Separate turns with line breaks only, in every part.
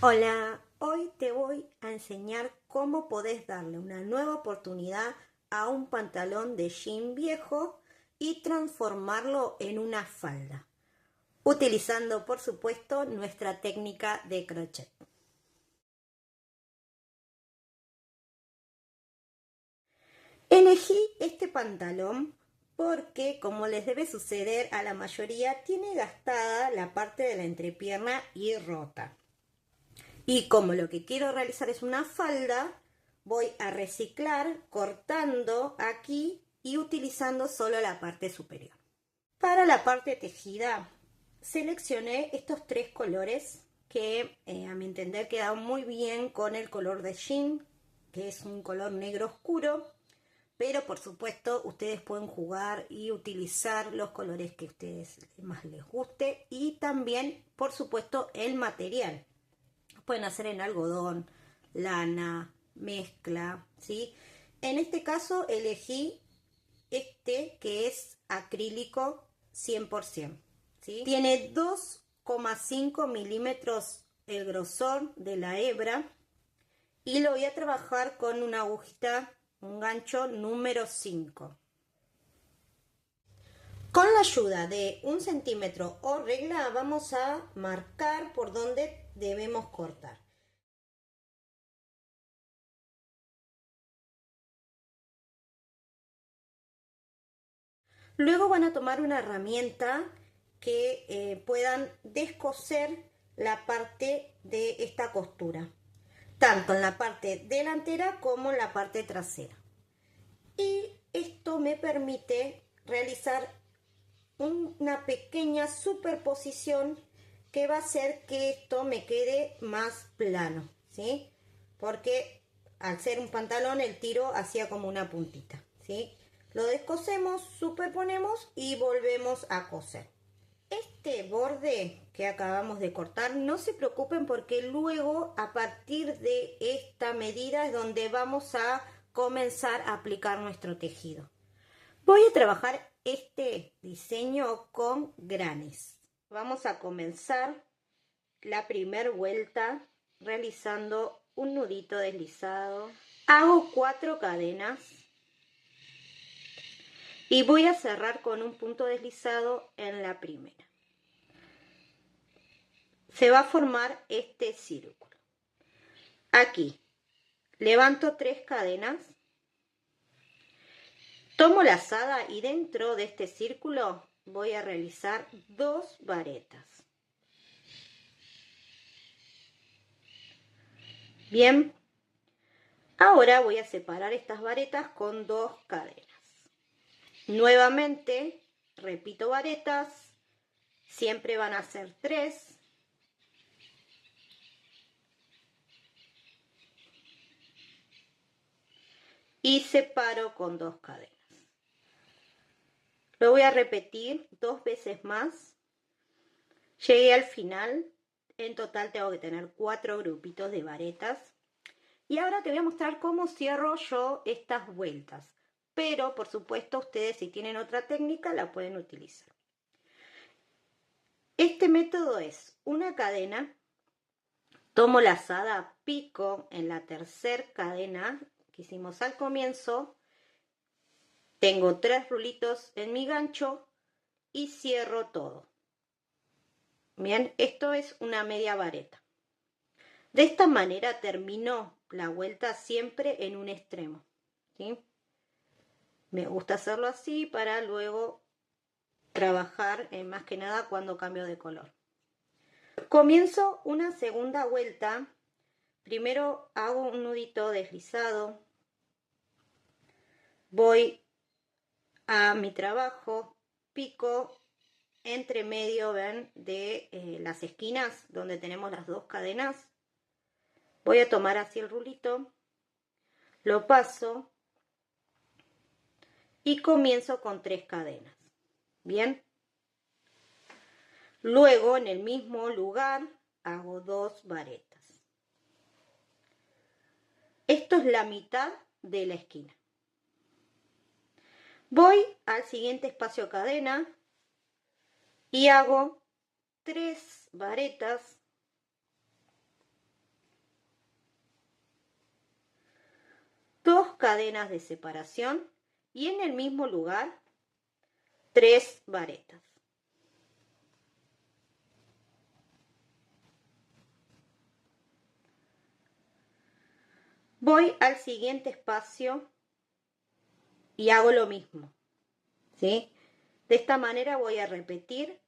Hola, hoy te voy a enseñar cómo podés darle una nueva oportunidad a un pantalón de jean viejo y transformarlo en una falda, utilizando por supuesto nuestra técnica de crochet. Elegí este pantalón porque, como les debe suceder a la mayoría, tiene gastada la parte de la entrepierna y rota. Y como lo que quiero realizar es una falda, voy a reciclar cortando aquí y utilizando solo la parte superior. Para la parte tejida, seleccioné estos tres colores que a mi entender quedan muy bien con el color de jean, que es un color negro oscuro, pero por supuesto ustedes pueden jugar y utilizar los colores que a ustedes más les guste y también por supuesto el material. Pueden hacer en algodón, lana, mezcla, ¿sí? En este caso elegí este que es acrílico 100%, ¿sí? Tiene 2,5 milímetros el grosor de la hebra y lo voy a trabajar con una agujita, un gancho número 5. Con la ayuda de 1 centímetro o regla vamos a marcar por donde debemos cortar. Luego van a tomar una herramienta que puedan descoser la parte de esta costura, tanto en la parte delantera como en la parte trasera. Y esto me permite realizar una pequeña superposición que va a hacer que esto me quede más plano, ¿sí? Porque al ser un pantalón el tiro hacía como una puntita, ¿sí? Lo descosemos, superponemos y volvemos a coser. Este borde que acabamos de cortar, no se preocupen porque luego a partir de esta medida es donde vamos a comenzar a aplicar nuestro tejido. Voy a trabajar este diseño con granes. Vamos a comenzar la primera vuelta realizando un nudito deslizado. Hago 4 cadenas y voy a cerrar con un punto deslizado en la primera. Se va a formar este círculo. Aquí levanto 3 cadenas, tomo la lazada y dentro de este círculo voy a realizar 2 varetas. Bien, ahora voy a separar estas varetas con 2 cadenas. Nuevamente repito varetas, siempre van a ser 3. Y separo con 2 cadenas. Lo voy a repetir 2 veces más. Llegué al final. En total tengo que tener 4 grupitos de varetas. Y ahora te voy a mostrar cómo cierro yo estas vueltas. Pero, por supuesto, ustedes si tienen otra técnica la pueden utilizar. Este método es una cadena, tomo lazada, pico en la tercera cadena que hicimos al comienzo, tengo 3 rulitos en mi gancho y cierro todo. Bien, esto es una media vareta. De esta manera termino la vuelta siempre en un extremo, ¿sí? Me gusta hacerlo así para luego trabajar más que nada cuando cambio de color. Comienzo una segunda vuelta. Primero hago un nudito deslizado. Voy a mi trabajo, pico entre medio, ven, de las esquinas donde tenemos las 2 cadenas. Voy a tomar así el rulito, lo paso y comienzo con 3 cadenas. Bien. Luego en el mismo lugar hago 2 varetas. Esto es la mitad de la esquina. Voy al siguiente espacio cadena y hago 3 varetas cadenas de separación y en el mismo lugar 3 varetas. Voy al siguiente espacio y hago lo mismo, ¿sí? De esta manera voy a repetir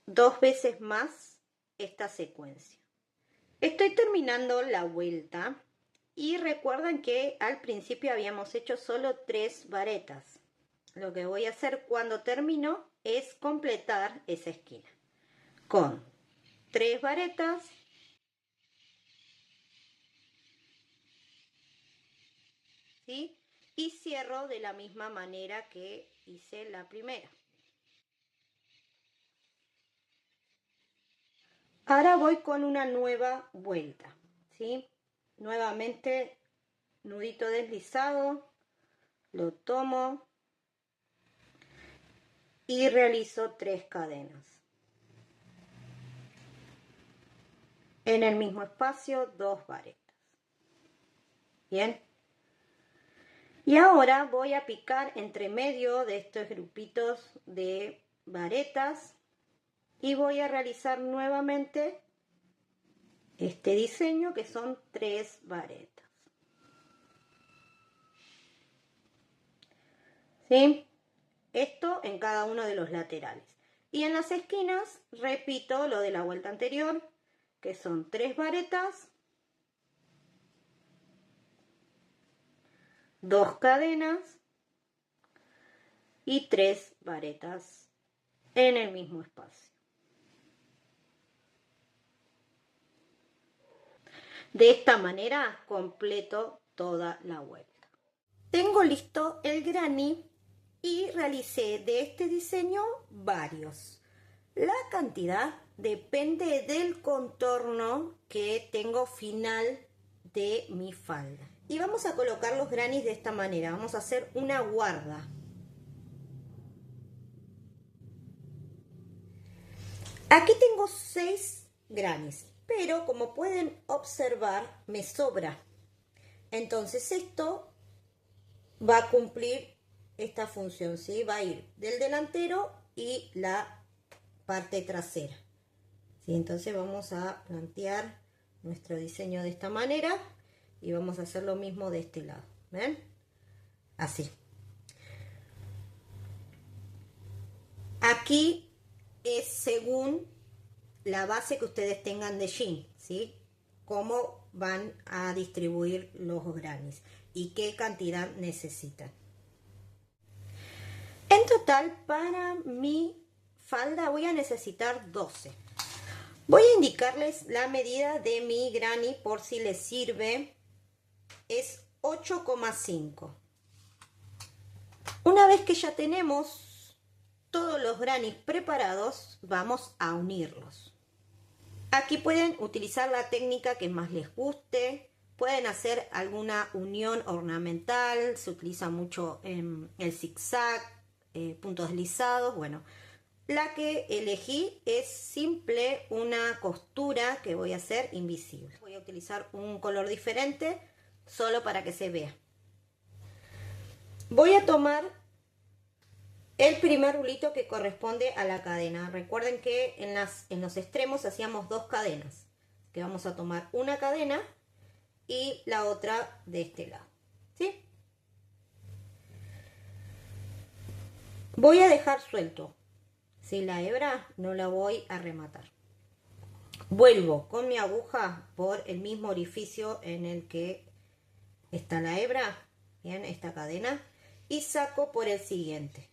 2 veces más esta secuencia. Estoy terminando la vuelta y recuerden que al principio habíamos hecho solo 3 varetas. Lo que voy a hacer cuando termino es completar esa esquina con 3 varetas, ¿sí? Y cierro de la misma manera que hice la primera. Ahora voy con una nueva vuelta, ¿sí? Nuevamente nudito deslizado, lo tomo y realizo 3 cadenas. En el mismo espacio 2 varetas. Bien. Y ahora voy a picar entre medio de estos grupitos de varetas y voy a realizar nuevamente este diseño que son 3 varetas. ¿Sí? Esto en cada uno de los laterales. Y en las esquinas repito lo de la vuelta anterior, que son 3 varetas, 2 cadenas y 3 varetas en el mismo espacio. De esta manera completo toda la vuelta. Tengo listo el granny y realicé de este diseño varios. La cantidad depende del contorno que tengo final de mi falda. Y vamos a colocar los grannies de esta manera. Vamos a hacer una guarda. Aquí tengo 6 grannies, pero como pueden observar me sobra. Entonces esto va a cumplir esta función, ¿sí? Va a ir del delantero y la parte trasera, ¿sí? Entonces vamos a plantear nuestro diseño de esta manera y vamos a hacer lo mismo de este lado, ¿ven? Así. Aquí es según la base que ustedes tengan de jean, ¿sí? Cómo van a distribuir los grannies y qué cantidad necesitan. En total, para mi falda voy a necesitar 12. Voy a indicarles la medida de mi granny por si les sirve. Es 8,5. Una vez que ya tenemos todos los grannies preparados, vamos a unirlos. Aquí pueden utilizar la técnica que más les guste. Pueden hacer alguna unión ornamental. Se utiliza mucho el zigzag, puntos deslizados. Bueno, la que elegí es simple, una costura que voy a hacer invisible. Voy a utilizar un color diferente solo para que se vea. Voy a tomar el primer rulito que corresponde a la cadena. Recuerden que en los extremos hacíamos 2 cadenas. Que vamos a tomar una cadena y la otra de este lado, ¿sí? Voy a dejar suelto, ¿sí? La hebra no la voy a rematar. Vuelvo con mi aguja por el mismo orificio en el que está la hebra, bien, esta cadena, y saco por el siguiente.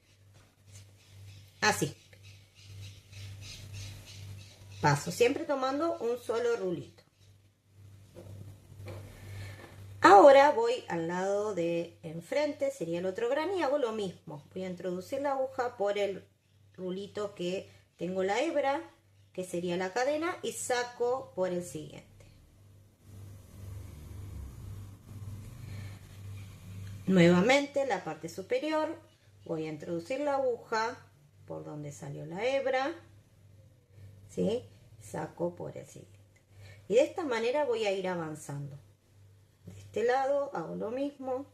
Así. Paso, siempre tomando un solo rulito. Ahora voy al lado de enfrente, sería el otro granny, y hago lo mismo. Voy a introducir la aguja por el rulito que tengo la hebra, que sería la cadena, y saco por el siguiente. Nuevamente la parte superior, voy a introducir la aguja por donde salió la hebra, ¿sí? Saco por el siguiente. Y de esta manera voy a ir avanzando. De este lado hago lo mismo,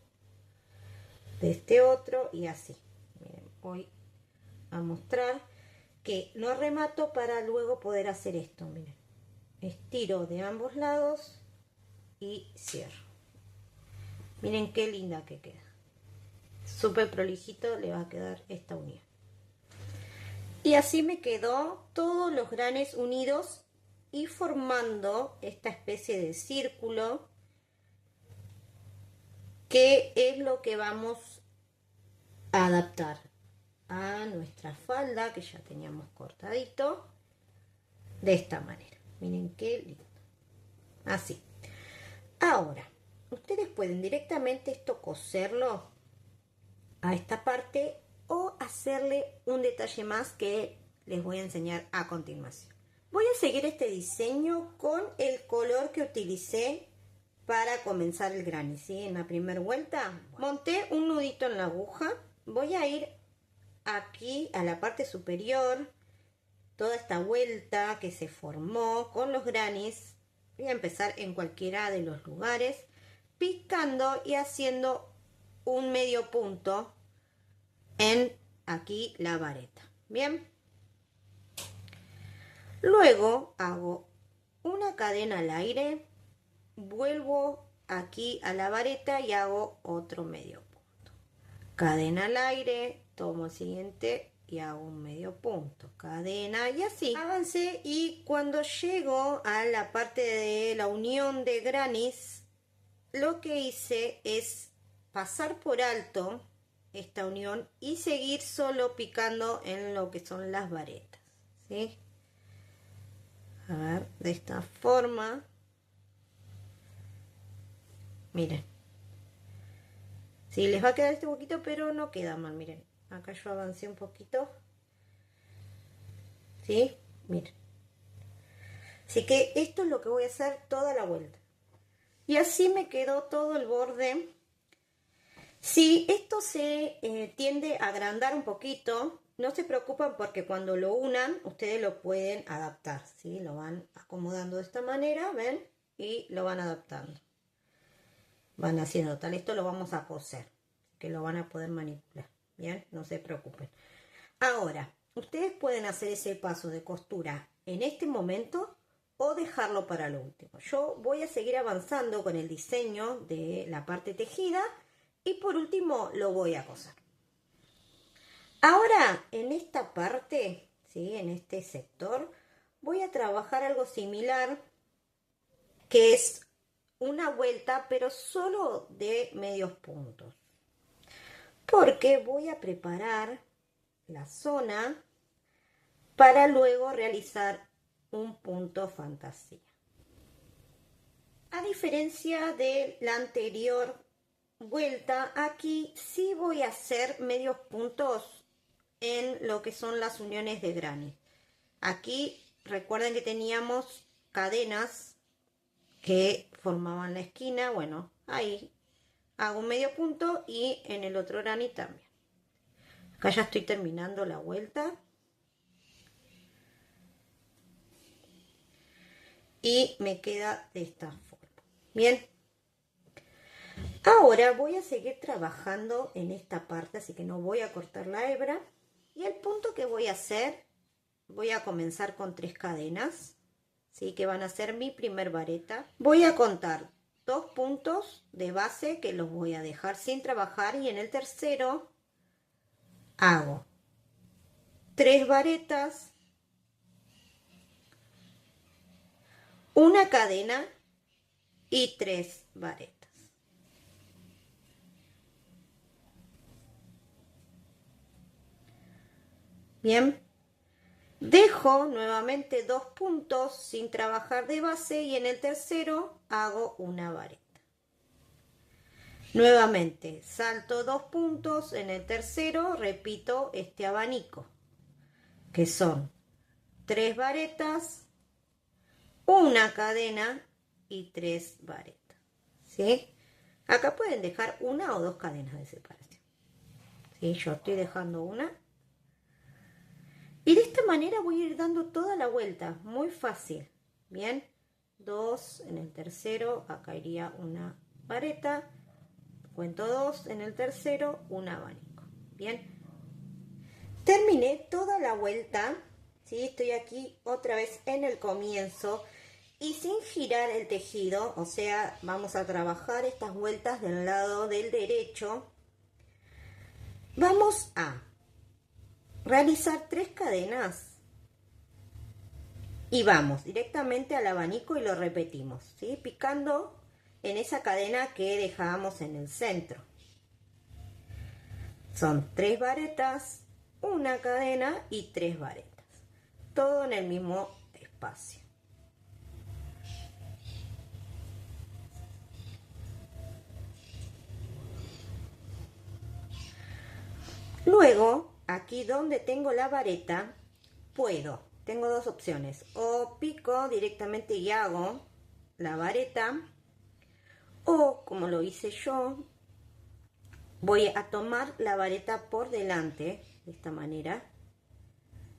de este otro y así. Miren, voy a mostrar que lo remato para luego poder hacer esto. Miren, estiro de ambos lados y cierro. Miren qué linda que queda. Súper prolijito le va a quedar esta unión. Y así me quedó todos los granes unidos y formando esta especie de círculo que es lo que vamos a adaptar a nuestra falda que ya teníamos cortadito de esta manera. Miren qué lindo. Así. Ahora, ustedes pueden directamente esto coserlo a esta parte o hacerle un detalle más que les voy a enseñar a continuación. Voy a seguir este diseño con el color que utilicé para comenzar el granny, ¿sí? En la primera vuelta monté un nudito en la aguja. Voy a ir aquí a la parte superior, toda esta vuelta que se formó con los grannies. Voy a empezar en cualquiera de los lugares, picando y haciendo un medio punto en aquí la vareta. Bien, luego hago una cadena al aire, vuelvo aquí a la vareta y hago otro medio punto, cadena al aire, tomo el siguiente y hago un medio punto, cadena, y así avancé. Y cuando llego a la parte de la unión de grannies, lo que hice es pasar por alto esta unión y seguir solo picando en lo que son las varetas, ¿sí? A ver, de esta forma. Miren, sí, les va a quedar este poquito, pero no queda mal. Miren, acá yo avancé un poquito, ¿sí? Miren, así que esto es lo que voy a hacer toda la vuelta y así me quedó todo el borde. Si esto se tiende a agrandar un poquito, no se preocupen porque cuando lo unan ustedes lo pueden adaptar, ¿sí? Lo van acomodando de esta manera, ¿ven? Y lo van adaptando. Van haciendo tal, esto lo vamos a coser, que lo van a poder manipular, ¿bien? No se preocupen. Ahora, ustedes pueden hacer ese paso de costura en este momento o dejarlo para lo último. Yo voy a seguir avanzando con el diseño de la parte tejida y por último lo voy a coser. Ahora, en esta parte, ¿sí? En este sector, voy a trabajar algo similar, que es una vuelta, pero solo de medios puntos. Porque voy a preparar la zona para luego realizar un punto fantasía. A diferencia de la anterior vuelta, aquí sí voy a hacer medios puntos en lo que son las uniones de granny. Aquí recuerden que teníamos cadenas que formaban la esquina. Bueno, ahí hago un medio punto y en el otro granny también. Acá ya estoy terminando la vuelta y me queda de esta forma. Bien, ahora voy a seguir trabajando en esta parte, así que no voy a cortar la hebra. Y el punto que voy a hacer, voy a comenzar con 3 cadenas, ¿sí? Que van a ser mi primer vareta. Voy a contar 2 puntos de base que los voy a dejar sin trabajar, y en el tercero hago 3 varetas, una cadena y 3 varetas. Bien, dejo nuevamente 2 puntos sin trabajar de base y en el tercero hago una vareta. Nuevamente salto 2 puntos, en el tercero repito este abanico, que son 3 varetas, una cadena y 3 varetas, ¿sí? Acá pueden dejar una o 2 cadenas de separación, ¿sí? Yo estoy dejando una. Y de esta manera voy a ir dando toda la vuelta, muy fácil. Bien, 2 en el tercero, acá iría una vareta, cuento 2, en el tercero un abanico. Bien, terminé toda la vuelta, ¿sí? Estoy aquí otra vez en el comienzo y sin girar el tejido, o sea, vamos a trabajar estas vueltas del lado del derecho. Vamos a realizar 3 cadenas y vamos directamente al abanico y lo repetimos, ¿sí? Picando en esa cadena que dejábamos en el centro. Son 3 varetas, una cadena y 3 varetas, todo en el mismo espacio. Luego, aquí donde tengo la vareta, tengo dos opciones, o pico directamente y hago la vareta, o como lo hice yo, voy a tomar la vareta por delante, de esta manera,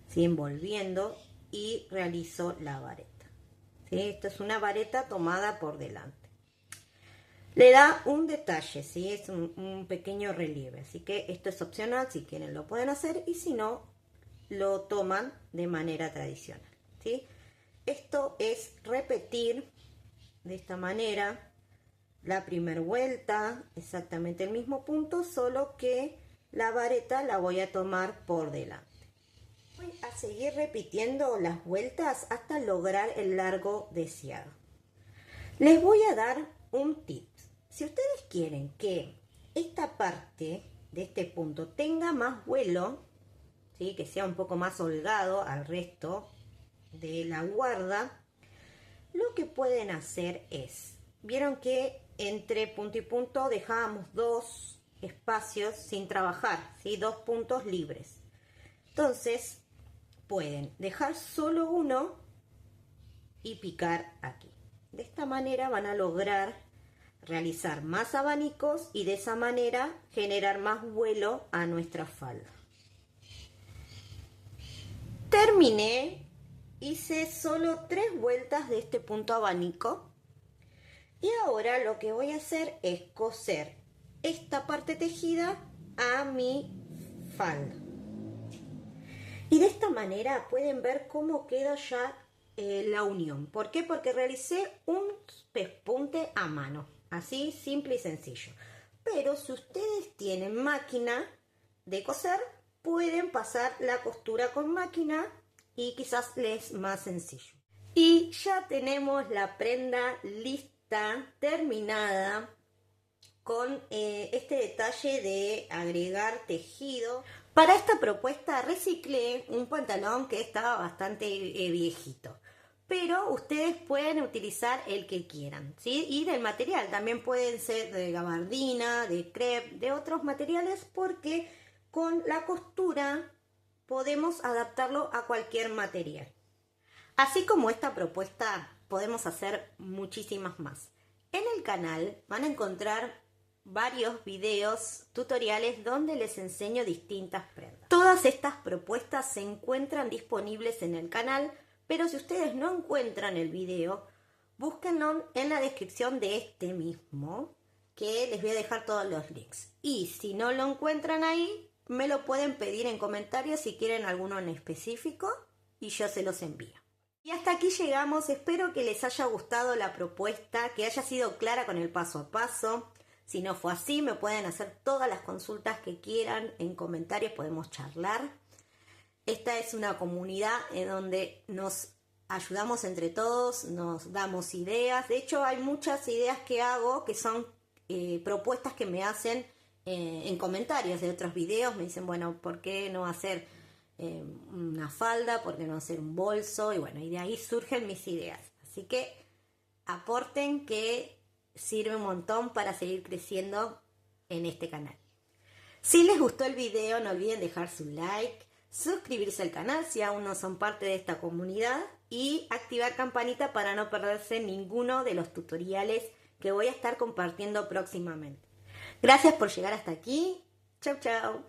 ¿sí? Envolviendo y realizo la vareta, ¿sí? Esto es una vareta tomada por delante. Le da un detalle, ¿sí? Es un pequeño relieve, así que esto es opcional, si quieren lo pueden hacer y si no, lo toman de manera tradicional, ¿sí? Esto es repetir de esta manera la primera vuelta, exactamente el mismo punto, solo que la vareta la voy a tomar por delante. Voy a seguir repitiendo las vueltas hasta lograr el largo deseado. Les voy a dar un tip. Si ustedes quieren que esta parte de este punto tenga más vuelo, ¿sí? Que sea un poco más holgado al resto de la guarda, lo que pueden hacer es, vieron que entre punto y punto dejábamos 2 espacios sin trabajar, ¿sí? 2 puntos libres. Entonces pueden dejar solo uno y picar aquí. De esta manera van a lograr realizar más abanicos y de esa manera generar más vuelo a nuestra falda. Terminé, hice solo 3 vueltas de este punto abanico y ahora lo que voy a hacer es coser esta parte tejida a mi falda. Y de esta manera pueden ver cómo queda ya la unión. ¿Por qué? Porque realicé un pespunte a mano, así simple y sencillo. Pero si ustedes tienen máquina de coser, pueden pasar la costura con máquina y quizás les es más sencillo. Y ya tenemos la prenda lista, terminada, con este detalle de agregar tejido. Para esta propuesta reciclé un pantalón que estaba bastante viejito, pero ustedes pueden utilizar el que quieran, ¿sí? Y del material también pueden ser de gabardina, de crepe, de otros materiales, porque con la costura podemos adaptarlo a cualquier material. Así como esta propuesta, podemos hacer muchísimas más. En el canal van a encontrar varios videos tutoriales donde les enseño distintas prendas. Todas estas propuestas se encuentran disponibles en el canal, pero si ustedes no encuentran el video, búsquenlo en la descripción de este mismo, que les voy a dejar todos los links. Y si no lo encuentran ahí, me lo pueden pedir en comentarios si quieren alguno en específico y yo se los envío. Y hasta aquí llegamos, espero que les haya gustado la propuesta, que haya sido clara con el paso a paso. Si no fue así, me pueden hacer todas las consultas que quieran en comentarios, podemos charlar. Esta es una comunidad en donde nos ayudamos entre todos, nos damos ideas. De hecho, hay muchas ideas que hago que son propuestas que me hacen en comentarios de otros videos. Me dicen, bueno, ¿por qué no hacer una falda? ¿Por qué no hacer un bolso? Y bueno, y de ahí surgen mis ideas. Así que aporten, que sirve un montón para seguir creciendo en este canal. Si les gustó el video, no olviden dejar su like, suscribirse al canal si aún no son parte de esta comunidad y activar campanita para no perderse ninguno de los tutoriales que voy a estar compartiendo próximamente. Gracias por llegar hasta aquí. Chau, chau.